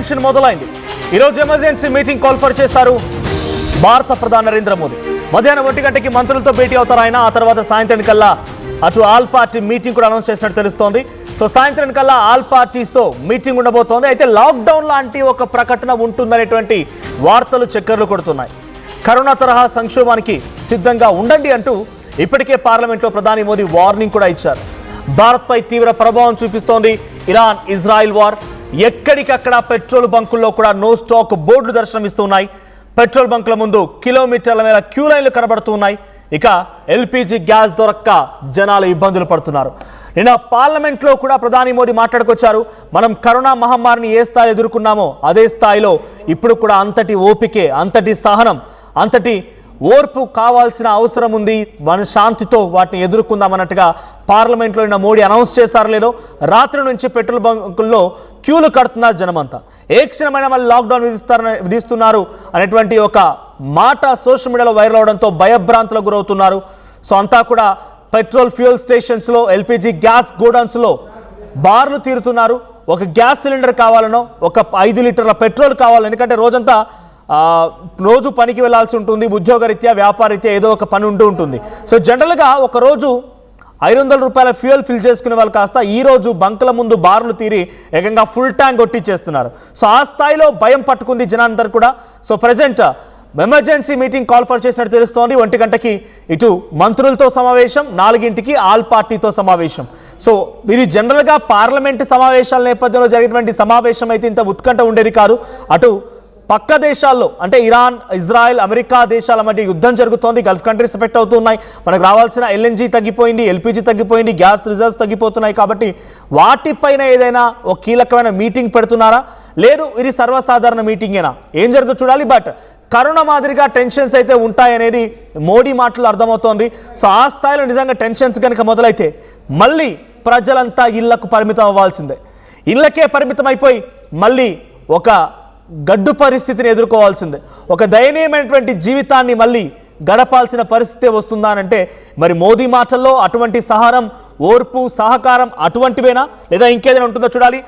Tension మొదలైంది. ఈరోజు emergency meeting call for చేశారు భారత ప్రధాని నరేంద్ర మోదీ. మధ్యాహ్నం 1 గంటకి మంత్రులతో భేటీ అవుతారు ఆయన. ఆ తర్వాత సాయంత్రం కల్లా అటు ఆల్ పార్టీ మీటింగ్ కూడా అనౌన్స్ చేసినట్టు తెలుస్తోంది. సో సాయంత్రం కల్లా ఆల్ పార్టీస్తో మీటింగ్ ఉండబోతోంది. అయితే లాక్డౌన్ లాంటి ఒక ప్రకటన ఉంటుందనేటువంటి వార్తలు చక్కర్లు కొడుతున్నాయి. కరోనా తరహా సంక్షోభానికి సిద్ధంగా ఉండండి అంటూ ఇప్పటికే పార్లమెంట్లో ప్రధాని మోదీ వార్నింగ్ కూడా ఇచ్చారు. భారత్పై తీవ్ర ప్రభావం చూపిస్తోంది ఇరాన్ ఇజ్రాయిల్ వార్. ఎక్కడికక్కడ పెట్రోల్ బంకుల్లో కూడా నో స్టాక్ బోర్డులు దర్శనమిస్తున్నాయి. పెట్రోల్ బంకుల ముందు కిలోమీటర్ల మేర క్యూ లైన్లు కనబడుతున్నాయి. ఇక ఎల్పిజి గ్యాస్ దొరక్క జనాలు ఇబ్బందులు పడుతున్నారు. నిన్న పార్లమెంట్లో కూడా ప్రధాని మోదీ మాట్లాడుకొచ్చారు. మనం కరోనా మహమ్మారిని ఏ స్థాయిలో ఎదుర్కొన్నామో అదే స్థాయిలో ఇప్పుడు కూడా అంతటి ఓపికే, అంతటి సహనం, అంతటి ఓర్పు కావాల్సిన అవసరం ఉంది. మన శాంతితో వాటిని ఎదుర్కొందామన్నట్టుగా పార్లమెంట్లో నిన్న మోడీ అనౌన్స్ చేశారు. లేదో రాత్రి నుంచి పెట్రోల్ బంకుల్లో క్యూలు కడుతున్నారు జనమంతా. ఏ క్షణమైనా మళ్ళీ లాక్డౌన్ విధిస్తున్నారు అనేటువంటి ఒక మాట సోషల్ మీడియాలో వైరల్ అవడంతో భయభ్రాంతులకు గురవుతున్నారు. సో అంతా కూడా పెట్రోల్ ఫ్యూయల్ స్టేషన్స్లో, ఎల్పిజి గ్యాస్ గోడౌన్స్లో బార్లు తీరుతున్నారు. ఒక గ్యాస్ సిలిండర్ కావాలనో, ఒక 5 లీటర్ల పెట్రోల్ కావాలని, ఎందుకంటే రోజంతా రోజు పనికి వెళ్లాల్సి ఉంటుంది. ఉద్యోగరీత్యా, వ్యాపారరీత్యా ఏదో ఒక పని ఉంటూ ఉంటుంది. సో జనరల్గా ఒక రోజు 500 రూపాయల ఫ్యూయల్ ఫిల్ చేసుకునే వాళ్ళు కాస్త ఈ రోజు బంకుల ముందు బార్లు తీరి ఏకంగా ఫుల్ ట్యాంక్ కొట్టించేస్తున్నారు. సో ఆ స్థాయిలో భయం పట్టుకుంది జనాలందరూ కూడా. So present emergency meeting call for చేసినట్టు తెలుస్తోంది. 1 గంటకి ఇటు మంత్రులతో సమావేశం, 4ంటికి ఆల్ పార్టీతో సమావేశం. సో ఇది జనరల్గా పార్లమెంట్ సమావేశాల నేపథ్యంలో జరిగినటువంటి సమావేశం అయితే ఇంత ఉత్కంఠ ఉండేది కాదు. అటు పక్క దేశాల్లో అంటే ఇరాన్, ఇజ్రాయెల్, అమెరికా దేశాల మధ్య యుద్ధం జరుగుతోంది. గల్ఫ్ కంట్రీస్ ఎఫెక్ట్ అవుతున్నాయి. మనకు రావాల్సిన ఎల్ఎన్జీ తగ్గిపోయింది, ఎల్పిజి తగ్గిపోయింది, గ్యాస్ రిజర్వ్స్ తగ్గిపోతున్నాయి. కాబట్టి వాటిపైన ఏదైనా ఒక కీలకమైన మీటింగ్ పెడుతున్నారా, లేదు ఇది సర్వసాధారణ మీటింగేనా, ఏం జరుగుతుందో చూడాలి. బట్ కరోనా మాదిరిగా టెన్షన్స్ అయితే ఉంటాయనేది మోడీ మాటలు అర్థమవుతోంది. సో ఆ స్థాయిలో నిజంగా టెన్షన్స్ కనుక మొదలైతే మళ్ళీ ప్రజలంతా ఇళ్లకు పరిమితం అవ్వాల్సిందే. ఇళ్లకే పరిమితం అయిపోయి మళ్ళీ ఒక గడ్డు పరిస్థితిని ఎదుర్కోవాల్సిందే. ఒక దయనీయమైనటువంటి జీవితాన్ని మళ్ళీ గడపాల్సిన పరిస్థితి వస్తుందా అంటే మరి మోదీ మాటల్లో అటువంటి సహనం, ఓర్పు, సహకారం అటువంటివేనా లేదా ఇంకేదైనా ఉంటుందో చూడాలి.